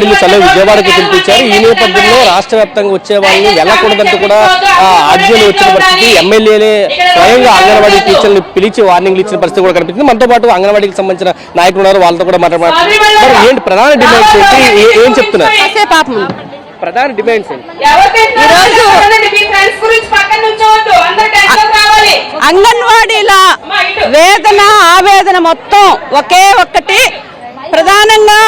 అంగన్వాడీలు సెలవు విజయవాడకి పిలిపించారు. ఈ నేపథ్యంలో రాష్ట్ర వ్యాప్తంగా వచ్చే వాళ్ళని వెళ్ళకూడదంటూ కూడా ఆర్జీలు వచ్చిన పరిస్థితి, ఎమ్మెల్యేలే స్వయంగా అంగన్వాడీ టీచర్లు పిలిచి వార్నింగ్లు ఇచ్చిన పరిస్థితి కూడా కనిపిస్తుంది. మనతో పాటు అంగన్వాడీకి సంబంధించిన నాయకులు ఉన్నారు, వాళ్ళతో కూడా మాట్లాడుతున్నారు. ఏంటి ప్రధాన డిమాండ్స్ ఏంటి, ఏం చెప్తున్నారు? ప్రధాన డిమాండ్స్ అంగన్వాడీల వేదన ఆవేదన మొత్తం ఒకే ఒక్కటి. ప్రధానంగా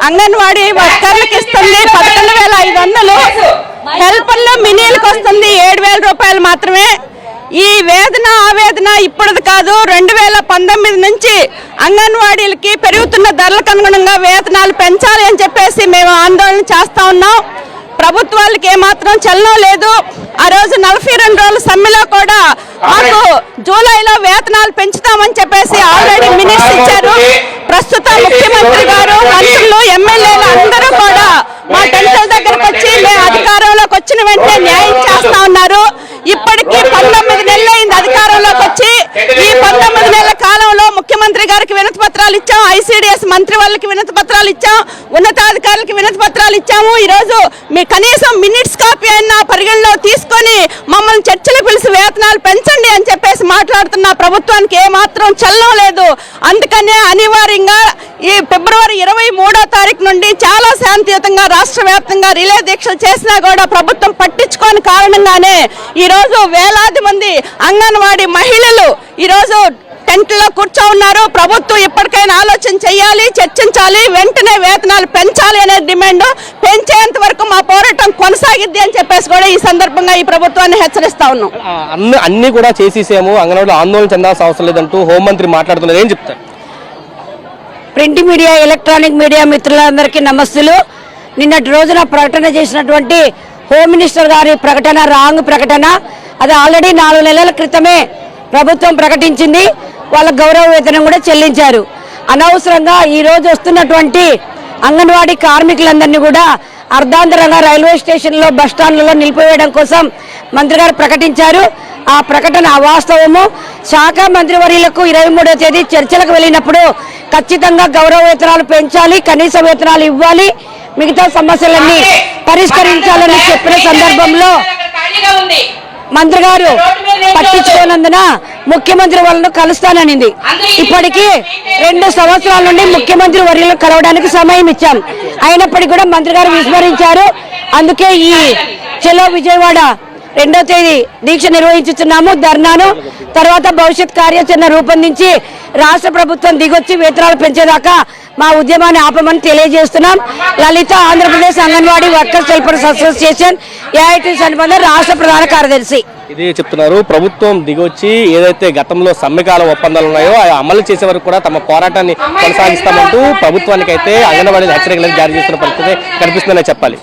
అంగన్వాడీ వర్కర్లకు ఇస్తుంది 11,500, హెల్పర్లో మినీలకు వస్తుంది 7,000 రూపాయలు మాత్రమే. ఈ వేదన ఆవేదన ఇప్పుడుది కాదు, 2019 నుంచి అంగన్వాడీలకి పెరుగుతున్న ధరలకు అనుగుణంగా వేతనాలు పెంచాలి అని చెప్పేసి మేము ఆందోళన చేస్తా ఉన్నాం. ప్రభుత్వాలకు ఏమాత్రం చలనం లేదు. ఆ రోజు 42 రోజుల సమ్మెలో కూడా మాకు జూలైలో వేతనాలు పెంచుతామని చెప్పేసి ఆల్రెడీ మినిట్స్ ఇచ్చారు. ప్రస్తుత ముఖ్యమంత్రి గారు, మంత్రులు, ఎమ్మెల్యేలు అందరూ కూడా మా టెంట్ల దగ్గరకు వచ్చి మేము అధికారంలోకి వచ్చిన వెంటనే న్యాయం చేస్తా ఉన్నారు. ఇప్పటికీ 19 నెలలు అయింది అధికారంలోకి వచ్చి. ఈ 19 నెలల కాలంలో ముఖ్యమంత్రి గారికి వినతి పత్రాలు ఇచ్చాం, ఐసీడీఎస్ మంత్రి వాళ్ళకి వినతి పత్రాలు ఇచ్చాం, ఉన్నతాధికారులకి వినతి పత్రాలు ఇచ్చాము. ఈరోజు మీ కనీసం మినిట్స్ కాపీ అయినా పరిగణలో తీసుకొని మమ్మల్ని చర్చలు పిలిచి వేతనాలు పెంచండి అని చెప్పేసి మాట్లాడుతున్న ప్రభుత్వానికి ఏమాత్రం చలనం లేదు. అందుకనే అనివార్యంగా ఈ ఫిబ్రవరి 23వ తారీఖు నుండి చాలా శాంతియుతంగా రాష్ట్ర వ్యాప్తంగా రిలే దీక్షలు చేసినా కూడా ప్రభుత్వం పట్టించుకోని కారణంగానే ఈరోజు వేలాది మంది అంగన్వాడీ మహిళలు ఈరోజు టెంట్లో కూర్చో ఉన్నారు. ప్రభుత్వం ఇప్పటికైనా ఆలోచన చేయాలి, చర్చించాలి, వెంటనే వేతనాలు పెంచాలి అనే డిమాండ్. పెంచేంత వరకు మా పోరాటం కొనసాగిద్ది అని చెప్పేసి కూడా ఈ సందర్భంగా ఈ ప్రభుత్వాన్ని హెచ్చరిస్తా ఉన్నాం. అన్ని కూడా చేసేసాము, అంగన్వాడీలో ఆందోళన చెందాల్సిన అవసరం లేదంటూ హోంమంత్రి మాట్లాడుతున్నారు. ఏం చెప్తారు? ప్రింట్ మీడియా, ఎలక్ట్రానిక్ మీడియా మిత్రులందరికీ నమస్తులు. నిన్నటి రోజున ప్రకటన చేసినటువంటి హోమ్ మినిస్టర్ గారి ప్రకటన రాంగ్ ప్రకటన. అది ఆల్రెడీ 4 నెలల క్రితమే ప్రభుత్వం ప్రకటించింది. వాళ్ళ గౌరవ వేతనం కూడా చెల్లించారు. అనవసరంగా ఈ రోజు వస్తున్నటువంటి అంగన్వాడీ కార్మికులందరినీ కూడా అర్ధాంతరంగా రైల్వే స్టేషన్లో, బస్టాండ్లలో నిలిపివేయడం కోసం మంత్రి గారు ప్రకటించారు. ఆ ప్రకటన అవాస్తవము. శాఖ మంత్రివర్యులకు 23వ తేదీ చర్చలకు వెళ్ళినప్పుడు ఖచ్చితంగా గౌరవ వేతనాలు పెంచాలి, కనీస వేతనాలు ఇవ్వాలి, మిగతా సమస్యలన్నీ పరిష్కరించాలని చెప్పిన సందర్భంలో మంత్రి గారు పట్టించుకోనందున ముఖ్యమంత్రి వాళ్ళను కలుస్తాననింది. ఇప్పటికీ 2 సంవత్సరాల నుండి ముఖ్యమంత్రి వర్యులను కలవడానికి సమయం ఇచ్చాం. అయినప్పటికీ కూడా మంత్రి గారు విస్మరించారు. అందుకే ఈ చలో విజయవాడ 2వ తేదీ దీక్ష నిర్వహించుతున్నాము, ధర్నాను. తర్వాత భవిష్యత్ కార్యాచరణ రూపొందించి రాష్ట్ర ప్రభుత్వం దిగొచ్చి వేతనాలు పెంచేదాకా మా ఉద్యమాన్ని ఆపమని తెలియజేస్తున్నాం. Lalitha Andhra Pradesh Anganwadi workers helpers association AITC అనుబంధ రాష్ట్ర ప్రధాన కార్యదర్శి ఇదే చెప్తున్నారు. ప్రభుత్వం దిగొచ్చి ఏదైతే గతంలో సమ్మెకాల ఒప్పందాలు ఉన్నాయో అవి అమలు చేసే వరకు కూడా తమ పోరాటాన్ని కొనసాగిస్తామంటూ ప్రభుత్వానికి అయితే అంగన్వాడీ హెచ్చరికలను జారీ చేస్తున్న పరిస్థితి కనిపిస్తుందనే చెప్పాలి.